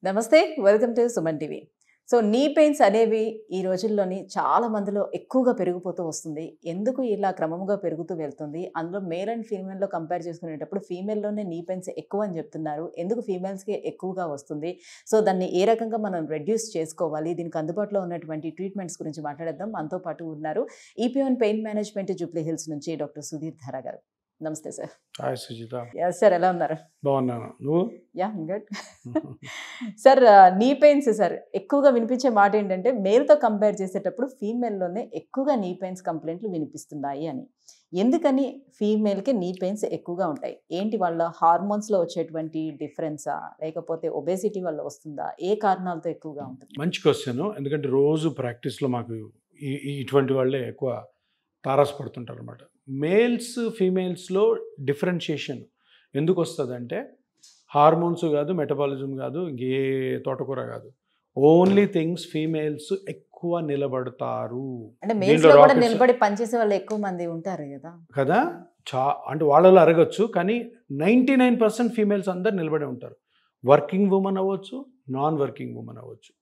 నమస్తే welcome to Suman TV. So నీ pains అనేవి ఈ రోజుల్లోని చాలా మందిలో ఎక్కువగా పెరిగిపోతూ వస్తుంది. ఎందుకు ఇలా క్రమంగా పెరుగుతూ వెళ్తుంది? అందులో మేల్ అండ్ ఫీమేల్‌లో కంపేర్ చేసుకునేటప్పుడు ఫీమేల్‌లోనే నీ పెయిన్స్ ఎక్కువ అని చెప్తున్నారు. ఎందుకు ఫీమేల్స్‌కి ఎక్కువగా వస్తుంది? సో దాన్ని ఏ రకంగా మనం రెడ్యూస్ చేసుకోవాలి? దీనికి అందుబాటులో ఉన్నటువంటి ట్రీట్మెంట్స్ గురించి మాట్లాడేద్దాం. మనతో పాటు ఉన్నారు EPN pain management Jubilee Hills నుంచి డాక్టర్ సుధీర్ ధారా గారు. నమస్తే sir. Hi Sujitha. Yes sir, ఎలా ఉన్నారు? బాగున్నాను. నువ్వు? Yeah good. సార్, నీ పెయిన్స్ సార్ ఎక్కువగా వినిపించే మాట ఏంటంటే మేల్తో కంపేర్ చేసేటప్పుడు ఫీమేల్లోనే ఎక్కువగా నీ పెయిన్స్ కంప్లైంట్లు వినిపిస్తున్నాయి అని. ఎందుకని ఫీమేల్కి నీ పెయిన్స్ ఎక్కువగా ఉంటాయి? ఏంటి వాళ్ళ హార్మోన్స్లో వచ్చేటువంటి డిఫరెన్సా, లేకపోతే ఒబేసిటీ వల్ల వస్తుందా? ఏ కారణాలతో ఎక్కువగా ఉంటుంది? మంచి క్వశ్చన్. ఎందుకంటే రోజు ప్రాక్టీస్లో మాకు ఇటువంటి వాళ్ళే ఎక్కువ తారసపడుతుంటారు అనమాట. మేల్స్ ఫీమేల్స్లో డిఫరెన్షియేషన్ ఎందుకు వస్తుందంటే హార్మోన్స్ కాదు, మెటబాలిజం కాదు, ఏ తోటకూర కాదు. ఓన్లీ థింగ్స్ ఫీమేల్స్ ఎక్కువ నిలబడతారు. అంటే మేల్స్లో కూడా నిలబడి పనిచేసే వాళ్ళు ఎక్కువ మంది ఉంటారు కదా. అంటే వాళ్ళలో అరగచ్చు, కానీ 99% ఫీమేల్స్ అందరు నిలబడే ఉంటారు. వర్కింగ్ ఉమెన్ అవ్వచ్చు, నాన్ వర్కింగ్ ఉమెన్ అవ్వచ్చు.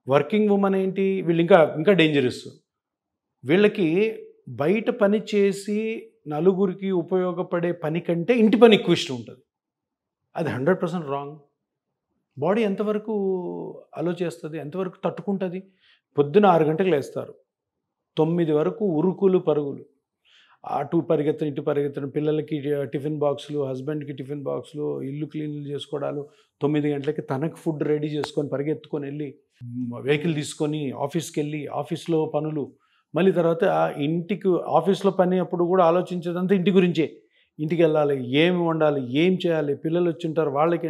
వర్కింగ్ ఉమెన్ ఏంటి, వీళ్ళు ఇంకా డేంజరస్. వీళ్ళకి బయట పని చేసి నలుగురికి ఉపయోగపడే పని కంటే ఇంటి పని ఎక్కువ ఇష్టం ఉంటుంది. అది 100% రాంగ్. బాడీ ఎంతవరకు అలో చేస్తుంది, ఎంతవరకు తట్టుకుంటుంది? పొద్దున 6 గంటలకు లేస్తారు, 9 వరకు ఉరుకులు పరుగులు, అటు పరిగెత్తడం ఇటు పరిగెత్తడం, పిల్లలకి టిఫిన్ బాక్సులు, హస్బెండ్కి టిఫిన్ బాక్సులు, ఇల్లు క్లీన్లు చేసుకోవడాలు, 9 గంటలకి తనకు ఫుడ్ రెడీ చేసుకొని పరిగెత్తుకొని వెళ్ళి వెహికల్ తీసుకొని ఆఫీస్కి వెళ్ళి ఆఫీస్లో పనులు, మళ్ళీ తర్వాత ఇంటికి ఆఫీస్లో పని అప్పుడు కూడా ఆలోచించేదంతా ఇంటి గురించే. ఇంటికి వెళ్ళాలి, ఏమి వండాలి, ఏం చేయాలి, పిల్లలు వచ్చి ఉంటారు వాళ్ళకి.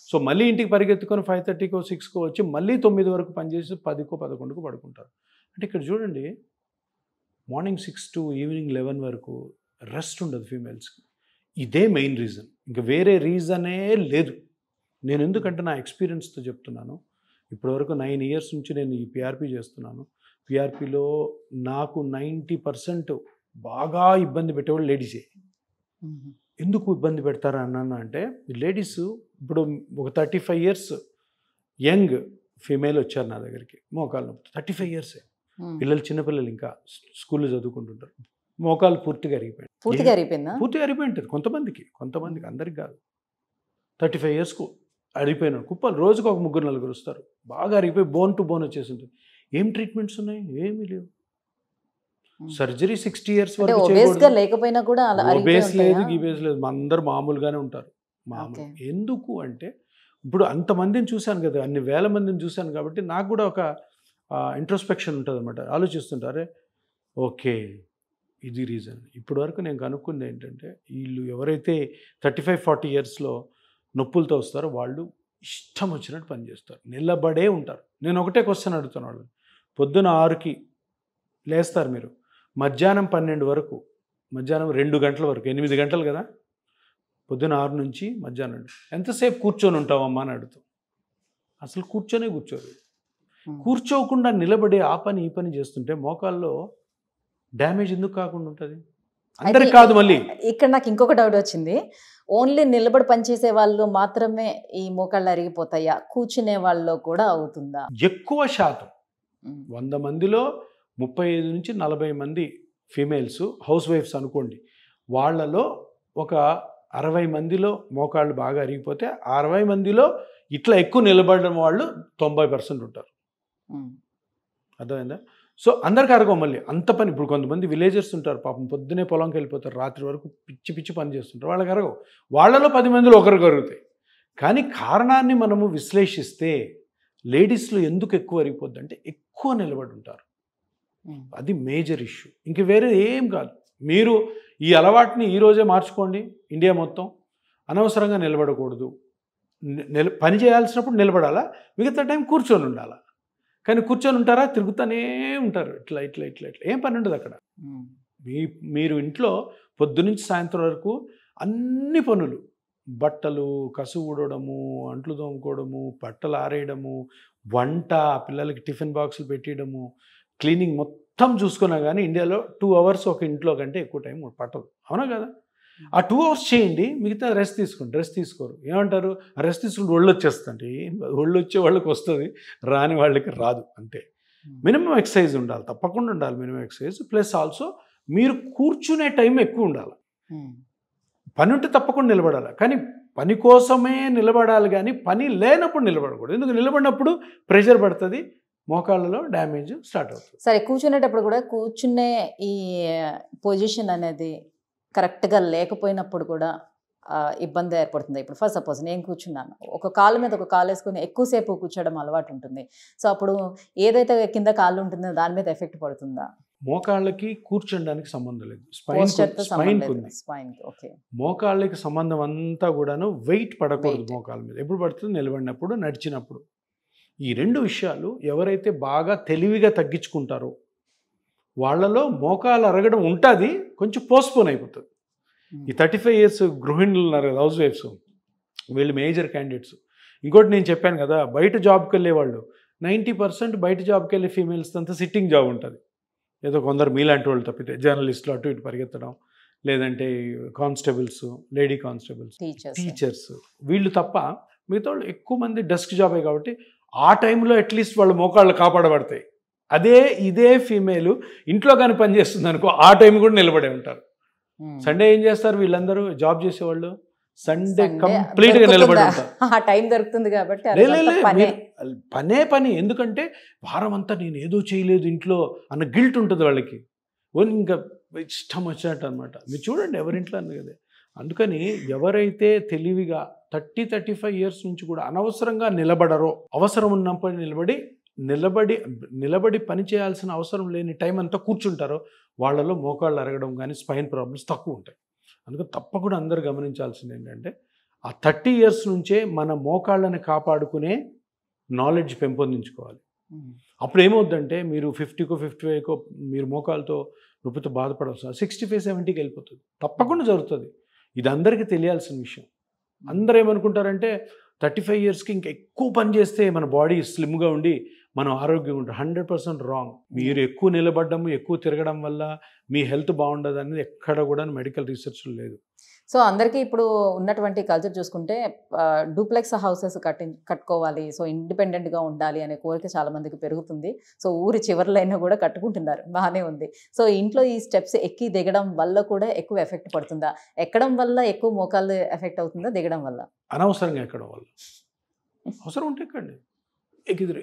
సో మళ్ళీ ఇంటికి పరిగెత్తుకొని 5:30కో 6కో వచ్చి మళ్ళీ 9 వరకు పనిచేసి 10కో 11కో పడుకుంటారు. అంటే ఇక్కడ చూడండి, మార్నింగ్ 6 to ఈవినింగ్ 11 వరకు రెస్ట్ ఉండదు ఫీమేల్స్కి. ఇదే మెయిన్ రీజన్, ఇంకా వేరే రీజనే లేదు. నేను ఎందుకంటే నా ఎక్స్పీరియన్స్తో చెప్తున్నాను. ఇప్పటివరకు 9 years నుంచి నేను ఈ పిఆర్పి చేస్తున్నాను. పిఆర్పిలో నాకు 90% బాగా ఇబ్బంది పెట్టేవాళ్ళు లేడీసే. ఎందుకు ఇబ్బంది పెడతారా అన్నాను అంటే, లేడీస్ ఇప్పుడు ఒక 35 years యంగ్ ఫీమేల్ వచ్చారు నా దగ్గరికి, మోకాలు నొప్పి. 35 years, పిల్లలు చిన్నపిల్లలు ఇంకా స్కూల్లో చదువుకుంటుంటారు. మోకాలు పూర్తిగా అరిగిపోయింది. కొంతమందికి అందరికి కాదు. 35 yearsకు అరిగిపోయినాడు కుప్పలు. రోజుకు ఒక 3-4 వస్తారు, బాగా అరిగిపోయి బోన్ టు బోన్ వచ్చేసి ఉంటుంది. ఏం ట్రీట్మెంట్స్ ఉన్నాయి? ఏమీ లేవు. సర్జరీ 60 years వరకు లేకపోయినా కూడా ఒబేస్ లేదు, గిబేస్ లేదు, అందరు మామూలుగానే ఉంటారు. మామూలు ఎందుకు అంటే, ఇప్పుడు అంతమందిని చూశాను కదా, అన్ని వేల మందిని చూశాను కాబట్టి నాకు కూడా ఒక ఇంట్రోస్పెక్షన్ ఉంటుంది అనమాట. ఆలోచిస్తుంటారే, ఓకే ఇది రీజన్. ఇప్పటి వరకు నేను కనుక్కుంది ఏంటంటే, వీళ్ళు ఎవరైతే 35-40 yearsలో నొప్పులతో వస్తారో వాళ్ళు ఇష్టం వచ్చినట్టు పని చేస్తారు, నిలబడే ఉంటారు. నేను ఒకటే క్వశ్చన్ అడుగుతాను వాళ్ళు. పొద్దున 6కి లేస్తారు మీరు, మధ్యాహ్నం 12 వరకు, మధ్యాహ్నం 2 గంటల వరకు, 8 గంటలు కదా, పొద్దున 6 నుంచి మధ్యాహ్నం ఎంతసేపు కూర్చొని ఉంటావమ్మా అని అడుగుతాం. అసలు కూర్చోరు. కూర్చోకుండా నిలబడి ఆ పని ఈ పని చేస్తుంటే మోకాల్లో డ్యామేజ్ ఎందుకు కాకుండా ఉంటుంది? అందరికి కాదు. మళ్ళీ ఇక్కడ నాకు ఇంకొక డౌట్ వచ్చింది. ఓన్లీ నిలబడి పనిచేసే వాళ్ళు మాత్రమే ఈ మోకాళ్ళు అరిగిపోతాయా, కూర్చునే వాళ్ళలో కూడా అవుతుందా? ఎక్కువ శాతం 100 మందిలో 35 నుంచి 40 మంది ఫీమేల్స్ హౌస్ వైఫ్స్ అనుకోండి, వాళ్ళలో ఒక 60 మందిలో మోకాళ్ళు బాగా అరిగిపోతే 60 మందిలో ఇట్లా ఎక్కువ నిలబడడం వాళ్ళు 90% ఉంటారు. అర్థమైందా? సో అందరికి అరగవు మళ్ళీ అంత పని. ఇప్పుడు కొంతమంది విలేజర్స్ ఉంటారు, పాపం పొద్దునే పొలంకి వెళ్ళిపోతారు, రాత్రి వరకు పిచ్చి పని చేస్తుంటారు, వాళ్ళకి అరగవు. వాళ్ళలో 10 మందిలో ఒకరికి అరుగుతాయి. కానీ కారణాన్ని మనము విశ్లేషిస్తే లేడీస్లో ఎందుకు ఎక్కువ అరిగిపోద్ది అంటే, ఎక్కువ నిలబడి ఉంటారు. అది మేజర్ ఇష్యూ, ఇంక వేరే ఏం కాదు. మీరు ఈ అలవాటుని ఈరోజే మార్చుకోండి. ఇండియా మొత్తం అనవసరంగా నిలబడకూడదు. పని చేయాల్సినప్పుడు నిలబడాలా, మిగతా టైం కూర్చొని ఉండాలా. కానీ కూర్చొని ఉంటారా, తిరుగుతూనే ఉంటారు, ఇట్లా ఏం పని ఉండదు అక్కడ. మీరు ఇంట్లో పొద్దునుంచి సాయంత్రం వరకు అన్ని పనులు, బట్టలు కసు ఊడడము, అంట్లు తోముకోవడము, బట్టలు ఆరేయడము, వంట, పిల్లలకి టిఫిన్ బాక్సులు పెట్టేయడము, క్లీనింగ్ మొత్తం చూసుకున్నా కానీ ఇండియాలో 2 hours ఒక ఇంట్లో కంటే ఎక్కువ టైం పట్టదు. అవునా కదా? ఆ 2 hours చేయండి, మిగతా రెస్ట్ తీసుకోండి. రెస్ట్ తీసుకోరు, ఏమంటారు ఆ రెస్ట్ తీసుకుంటే ఒళ్ళు వచ్చేస్తుంది. ఒళ్ళు వచ్చే వాళ్ళకి వస్తుంది, రాని వాళ్ళకి రాదు. అంతే. మినిమం ఎక్సర్సైజ్ ఉండాలి, తప్పకుండా ఉండాలి మినిమం ఎక్సర్సైజ్. ప్లస్ ఆల్సో మీరు కూర్చునే టైం ఎక్కువ ఉండాలి. పని ఉంటే తప్పకుండా నిలబడాలి, కానీ పని కోసమే నిలబడాలి, కానీ పని లేనప్పుడు నిలబడకూడదు. ఎందుకు నిలబడినప్పుడు ప్రెషర్ పడుతుంది, మోకాళ్ళలో డ్యామేజ్ స్టార్ట్ అవుతుంది. సరే, కూర్చునేటప్పుడు కూడా కూర్చునే ఈ పొజిషన్ అనేది కరెక్ట్గా లేకపోయినప్పుడు కూడా ఇబ్బంది ఏర్పడుతుంది. ఇప్పుడు ఫస్ట్ సపోజ్ నేను కూర్చున్నాను, ఒక కాలు మీద ఒక కాలు వేసుకొని ఎక్కువసేపు కూర్చోవడం అలవాటు ఉంటుంది. సో అప్పుడు ఏదైతే కింద కాళ్ళు ఉంటుందో దాని మీద ఎఫెక్ట్ పడుతుందా? మోకాళ్ళకి కూర్చోడానికి సంబంధం లేదు, స్పైన్కి ఉంది. మోకాళ్ళకి సంబంధం అంతా కూడాను వెయిట్ పడకూడదు మోకాళ్ళ మీద. ఎప్పుడు పడుతుంది? నిలబడినప్పుడు, నడిచినప్పుడు. ఈ 2 విషయాలు ఎవరైతే బాగా తెలివిగా తగ్గించుకుంటారో వాళ్ళలో మోకాలు అరగడం ఉంటుంది, కొంచెం పోస్ట్పోన్ అయిపోతుంది. ఈ 35 years గృహిణులు ఉన్నారు కదా, హౌస్ వైఫ్స్, వీళ్ళు మేజర్ క్యాండిడేట్స్. ఇంకోటి నేను చెప్పాను కదా, బయట జాబ్కి వెళ్ళే వాళ్ళు 90% బయట జాబ్కి వెళ్ళే ఫీమేల్స్ అంతా సిట్టింగ్ జాబ్ ఉంటుంది. ఏదో కొందరు మీలాంటి వాళ్ళు తప్పితే, జర్నలిస్టులు అటు ఇటు పరిగెత్తడం, లేదంటే కానిస్టేబుల్స్, లేడీ కానిస్టేబుల్స్, టీచర్స్, వీళ్ళు తప్ప మిగతా వాళ్ళు ఎక్కువ మంది డెస్క్ జాబే. కాబట్టి ఆ టైంలో అట్లీస్ట్ వాళ్ళ మోకాళ్ళు కాపాడబడతాయి. ఇదే ఫీమేలు ఇంట్లో కానీ పనిచేస్తుంది అనుకో, ఆ టైం కూడా నిలబడే ఉంటారు. సండే ఏం చేస్తారు వీళ్ళందరూ జాబ్ చేసేవాళ్ళు? సండే కంప్లీట్గా నిలబడి ఉంటారు. టైం దొరుకుతుంది కాబట్టి పని. ఎందుకంటే వారం అంతా నేను ఏదో చేయలేదు ఇంట్లో అన్న గిల్ట్ ఉంటుంది వాళ్ళకి. ఇంకా ఇష్టం వచ్చినట్టు అనమాట. మీరు చూడండి ఎవరింట్లో అన్న కదా. అందుకని ఎవరైతే తెలివిగా 30-35 years నుంచి కూడా అనవసరంగా నిలబడరో, అవసరం ఉన్నప్పుడు నిలబడి పని చేయాల్సిన అవసరం లేని టైం అంతా కూర్చుంటారో వాళ్ళలో మోకాళ్ళు అరగడం కానీ స్పైన్ ప్రాబ్లమ్స్ తక్కువ ఉంటాయి. అందుకని తప్పకుండా అందరూ గమనించాల్సింది ఏంటంటే ఆ 30 years నుంచే మన మోకాళ్ళని కాపాడుకునే నాలెడ్జ్ పెంపొందించుకోవాలి. అప్పుడు ఏమవుద్దంటే మీరు 50కో 55కో మీరు మోకాళ్ళతో నొప్పితో బాధపడాల్సిన 65-70కి వెళ్ళిపోతుంది. తప్పకుండా జరుగుతుంది. ఇది అందరికీ తెలియాల్సిన విషయం. అందరూ ఏమనుకుంటారంటే 35 yearsకి ఇంకా ఎక్కువ పని చేస్తే మన బాడీ స్లిమ్గా ఉండి మనం ఆరోగ్యంగా ఉంటాం. 100% రాంగ్. మీరు ఎక్కువ నిలబడడం, ఎక్కువ తిరగడం వల్ల మీ హెల్త్ బాగుండదు అనేది ఎక్కడ కూడా మెడికల్ రీసెర్చ్లో లేదు. సో అందరికీ ఇప్పుడు ఉన్నటువంటి కల్చర్ చూసుకుంటే డూప్లెక్స్ హౌసెస్ కట్టుకోవాలి, సో ఇండిపెండెంట్గా ఉండాలి అనే కోరిక చాలా మందికి పెరుగుతుంది. సో ఊరి చివరిలో అయినా కూడా కట్టుకుంటున్నారు, బాగానే ఉంది. సో ఇంట్లో ఈ స్టెప్స్ ఎక్కి దిగడం వల్ల కూడా ఎక్కువ ఎఫెక్ట్ పడుతుందా? ఎక్కడం వల్ల ఎక్కువ మోకాళ్ళు ఎఫెక్ట్ అవుతుందా, దిగడం వల్ల? అనవసరంగా ఎక్కడం వల్ల. అవసరం ఉంటే ఎక్కండి,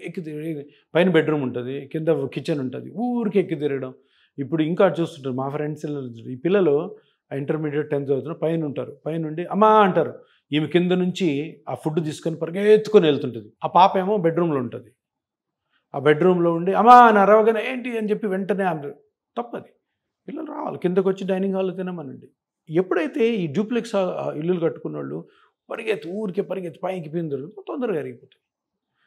ఎక్కి పైన బెడ్రూమ్ ఉంటుంది, కింద కిచెన్ ఉంటుంది, ఊరికి ఎక్కి తిరగడం. ఇప్పుడు ఇంకా చూస్తుంటారు మా ఫ్రెండ్స్, ఈ పిల్లలు ఇంటర్మీడియట్ 10th చదువుతున్నారు, పైన ఉంటారు, పైనుండి అమ్మా అంటారు. ఈమె కింద నుంచి ఆ ఫుడ్ తీసుకొని పరిగెత్తుకొని వెళ్తుంటుంది. ఆ పాప ఏమో బెడ్రూమ్లో ఉంటుంది. ఆ బెడ్రూమ్లో ఉండి అమ్మా అని అరవగానే ఏంటి అని చెప్పి వెంటనే అందరు తప్పది. పిల్లలు రావాలి, కిందకు వచ్చి డైనింగ్ హాల్లో తినమనండి. ఎప్పుడైతే ఈ డూప్లెక్స్ ఇల్లులు కట్టుకున్న వాళ్ళు ఊరికే పరిగెత్తి పైకి పిందరు తొందరగా అరిగిపోతాయి.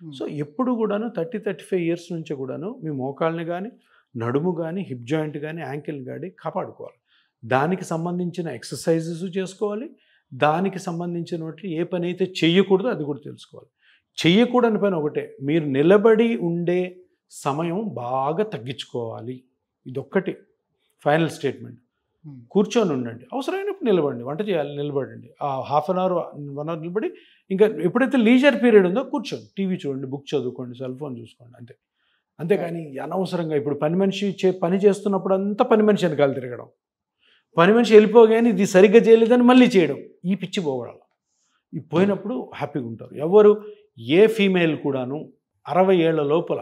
సో ఎప్పుడు కూడాను 30-35 years నుంచి కూడాను మీ మోకాళ్ళని కానీ, నడుము కానీ, హిప్ జాయింట్ కానీ, యాంకిల్ని కానీ కాపాడుకోవాలి. దానికి సంబంధించిన ఎక్సర్సైజెస్ చేసుకోవాలి. దానికి సంబంధించిన ఏ పని అయితే చెయ్యకూడదో అది కూడా తెలుసుకోవాలి. చెయ్యకూడని పని ఒకటే, మీరు నిలబడి ఉండే సమయం బాగా తగ్గించుకోవాలి. ఇదొక్కటి ఫైనల్ స్టేట్మెంట్. కూర్చొని ఉండండి, అవసరమైనప్పుడు నిలబడండి. వంట చేయాలి, నిలబడండి. ఆ 1/2 hour 1 hour నిలబడి, ఇంకా ఎప్పుడైతే లీజర్ పీరియడ్ ఉందో కూర్చోండి, టీవీ చూడండి, బుక్ చదువుకోండి, సెల్ ఫోన్ చూసుకోండి. అంతేకాని అనవసరంగా ఇప్పుడు పని మనిషి పని చేస్తున్నప్పుడు అంతా పని మనిషి వెనకాల తిరగడం, పని మనిషి వెళ్ళిపోగానే ఇది సరిగ్గా చేయలేదని మళ్ళీ చేయడం, ఈ పిచ్చి పోగడాలి. ఈ పోయినప్పుడు హ్యాపీగా ఉంటారు. ఎవరు ఏ ఫీమేల్ కూడాను 60 ఏళ్ల లోపల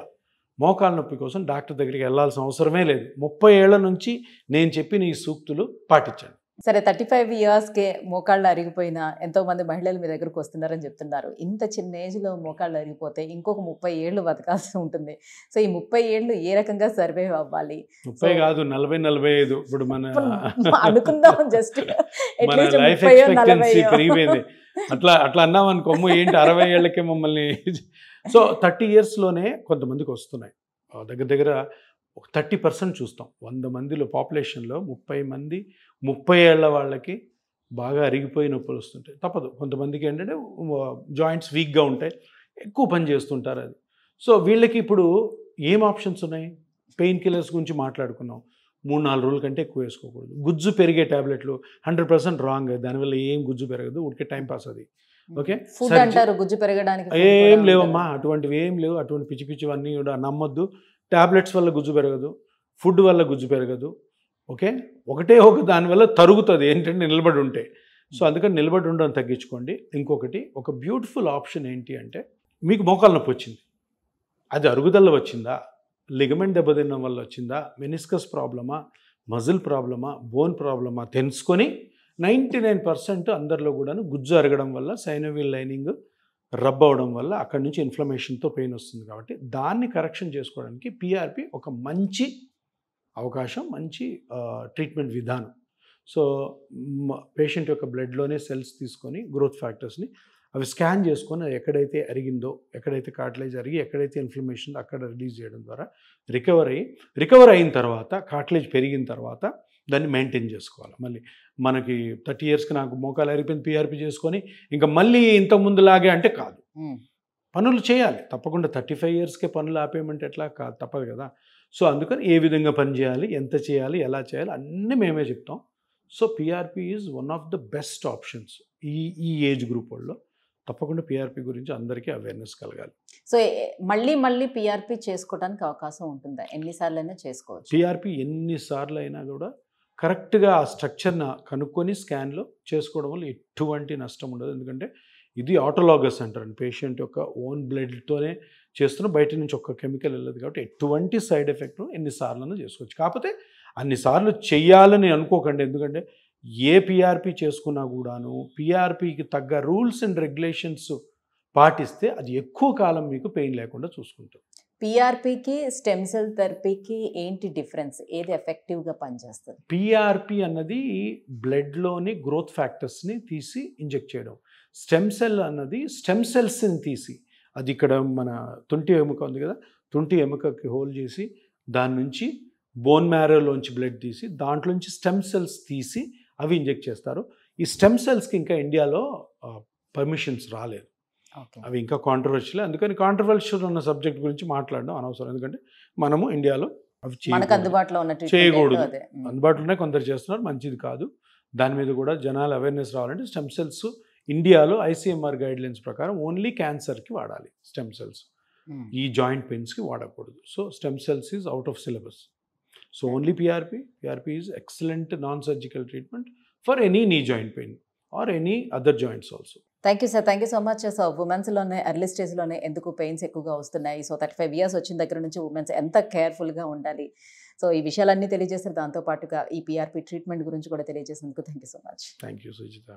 మోకాళ్ళ నొప్పి కోసం డాక్టర్ దగ్గరికి వెళ్ళాల్సిన అవసరమే లేదు. 30 ఏళ్ల నుంచి నేను చెప్పిన ఈ సూక్తులు పాటించండి. సరే, 35 yearsకే మోకాళ్ళు అరిగిపోయినా ఎంతోమంది మహిళలు మీ దగ్గరకు వస్తున్నారని చెప్తున్నారు. ఇంత చిన్న ఏజ్లో మోకాళ్ళు అరిగిపోతే ఇంకొక 30 ఏళ్ళు బతకాల్సి ఉంటుంది. సో ఈ 30 ఏళ్ళు ఏ రకంగా సర్వైవ్ అవ్వాలి? 30 కాదు, 40-45. ఇప్పుడు మన అనుకుందాం, జస్ట్ మన లైఫ్ ఎక్స్పెక్టెన్సీ పెరిగిపోయింది. అట్లా అన్నాం అనుకోము, ఏంటి 60 ఏళ్ళకే మమ్మల్ని. సో 30 yearsలోనే కొంతమందికి వస్తున్నాయి. దగ్గర ఒక 30% చూస్తాం. 100 మందిలో పాపులేషన్లో 30 మంది 30 ఏళ్ల వాళ్ళకి బాగా అరిగిపోయి నొప్పులు వస్తుంటాయి. తప్పదు. కొంతమందికి ఏంటంటే జాయింట్స్ వీక్గా ఉంటాయి, ఎక్కువ పని చేస్తుంటారు అది. సో వీళ్ళకి ఇప్పుడు ఏం ఆప్షన్స్ ఉన్నాయి? పెయిన్ కిల్లర్స్ గురించి మాట్లాడుకున్నాం. 3-4 రోజుల కంటే ఎక్కువ వేసుకోకూడదు. గుజ్జు పెరిగే టాబ్లెట్లు 100% రాంగ్. దానివల్ల ఏం గుజ్జు పెరగదు, ఉడికే టైం పాస్ అది. ఓకే, ఫుడ్ అంటారు గుజ్జు పెరగడానికి ఏం లేవమ్మా, అటువంటివి ఏం లేవు. అటువంటి పిచ్చి పిచ్చివన్నీ కూడా నమ్మొద్దు. టాబ్లెట్స్ వల్ల గుజ్జు పెరగదు, ఫుడ్ వల్ల గుజ్జు పెరగదు. ఓకే, ఒకటే ఒక దానివల్ల తరుగుతుంది ఏంటంటే నిలబడి ఉంటే. సో అందుకని నిలబడి ఉండడం తగ్గించుకోండి. ఇంకొకటి, ఒక బ్యూటిఫుల్ ఆప్షన్ ఏంటి అంటే, మీకు మోకాలు నొప్పి వచ్చింది, అది అరుగుదల వచ్చిందా, లిగమెంట్ దెబ్బతినడం వల్ల వచ్చిందా, మెనిస్కస్ ప్రాబ్లమా, మజిల్ ప్రాబ్లమా, బోన్ ప్రాబ్లమా తెలుసుకొని 99% అందరిలో కూడాను గుజ్జు అరగడం వల్ల సైనోవియల్ లైనింగ్ రబ్ అవడం వల్ల అక్కడి నుంచి ఇన్ఫ్లమేషన్తో పెయిన్ వస్తుంది. కాబట్టి దాన్ని కరెక్షన్ చేసుకోవడానికి పిఆర్పి ఒక మంచి అవకాశం, మంచి ట్రీట్మెంట్ విధానం. సో పేషెంట్ యొక్క బ్లడ్లోనే సెల్స్ తీసుకొని గ్రోత్ ఫ్యాక్టర్స్ని అవి స్కాన్ చేసుకొని ఎక్కడైతే అరిగిందో, ఎక్కడైతే కార్టిలేజ్ అరిగి ఎక్కడైతే ఇన్ఫ్లమేషన్ అక్కడ రిలీజ్ చేయడం ద్వారా రికవర్ అయిన తర్వాత, కార్టిలేజ్ పెరిగిన తర్వాత దాన్ని మెయింటైన్ చేసుకోవాలి. మళ్ళీ మనకి 30 ఇయర్స్కి నాకు మోకాలు అరిగిపోయింది పిఆర్పి చేసుకొని ఇంకా మళ్ళీ ఇంతకుముందులాగే అంటే కాదు. పనులు చేయాలి తప్పకుండా. 35 ఇయర్స్కే పనులు ఆపేయమంటే ఎట్లా, కాదు, తప్పదు కదా. సో అందుకని ఏ విధంగా పని చేయాలి, ఎంత చేయాలి, ఎలా చేయాలి అన్నీ మేమే చెప్తాం. So PRP is one of the best options ఈ ఏజ్ గ్రూప్ వాళ్ళు. తప్పకుండా పిఆర్పి గురించి అందరికీ అవేర్నెస్ కలగాలి. సో మళ్ళీ పిఆర్పి చేసుకోవడానికి అవకాశం ఉంటుందా? ఎన్నిసార్లు అయినా చేసుకోవచ్చు? పిఆర్పి ఎన్నిసార్లు అయినా కూడా కరెక్ట్గా ఆ స్ట్రక్చర్ని కనుక్కొని స్కాన్లో చేసుకోవడం వల్ల ఎటువంటి నష్టం ఉండదు. ఎందుకంటే ఇది ఆటోలాగస్ అంటారండి, పేషెంట్ యొక్క ఓన్ బ్లడ్తోనే చేస్తున్న, బయట నుంచి ఒక్క కెమికల్ వెళ్ళదు. కాబట్టి ఎటువంటి సైడ్ ఎఫెక్ట్ ఎన్నిసార్లు చేసుకోవచ్చు. కాకపోతే అన్నిసార్లు చెయ్యాలని అనుకోకండి. ఎందుకంటే ఏ పిఆర్పి చేసుకున్నా కూడాను పిఆర్పికి తగ్గ రూల్స్ అండ్ రెగ్యులేషన్స్ పాటిస్తే అది ఎక్కువ కాలం మీకు పెయిన్ లేకుండా చూసుకుంటుంది. పిఆర్పికి స్టెమ్ సెల్ థెరపీకి ఏంటి డిఫరెన్స్? ఏది ఎఫెక్టివ్గా పనిచేస్తుంది? పిఆర్పి అన్నది బ్లడ్లోని గ్రోత్ ఫ్యాక్టర్స్ని తీసి ఇంజెక్ట్ చేయడం. స్టెమ్ సెల్ అన్నది స్టెమ్ సెల్స్ని తీసి, అది ఇక్కడ మన తుంటి ఎముక ఉంది కదా, తుంటి ఎముకకి హోల్ చేసి దాని నుంచి బోన్ మ్యారోలోంచి బ్లడ్ తీసి దాంట్లోంచి స్టెమ్ సెల్స్ తీసి అవి ఇంజెక్ట్ చేస్తారు. ఈ స్టెమ్ సెల్స్కి ఇంకా ఇండియాలో పర్మిషన్స్ రాలేదు. అవి ఇంకా కాంట్రవర్షియల్. అందుకని కాంట్రవర్షియల్ ఉన్న సబ్జెక్ట్ గురించి మాట్లాడడం అనవసరం. ఎందుకంటే మనము ఇండియాలో అవి చేయకూడదు. అందుబాటులోనే కొందరు చేస్తున్నారు, మంచిది కాదు. దాని మీద కూడా జనాలు అవేర్నెస్ రావాలంటే స్టెమ్ సెల్స్ ఇండియాలో ఐసీఎంఆర్ గైడ్లైన్స్ ప్రకారం ఓన్లీ క్యాన్సర్కి వాడాలి స్టెమ్ సెల్స్, ఈ జాయింట్ పెయిన్స్కి వాడకూడదు. So stem cells is out of syllabus. So only PRP is excellent non surgical treatment for any knee joint pain or any other joints also. Thank you sir, thank you so much. So ఉమెన్స్లోనే early స్టేజ్లోనే ఎందుకు pains ఎక్కువగా వస్తున్నాయి, so 35 years వచ్చిన దగ్గర నుంచి women's ఎంత కేర్ఫుల్గా ఉండాలి, సో ఈ విషయాలన్నీ తెలియజేస్తారు. దాంతోపాటుగా ఈ పిఆర్పి ట్రీట్మెంట్ గురించి కూడా తెలియజేసినందుకు thank you so much. Thank you Sujitha.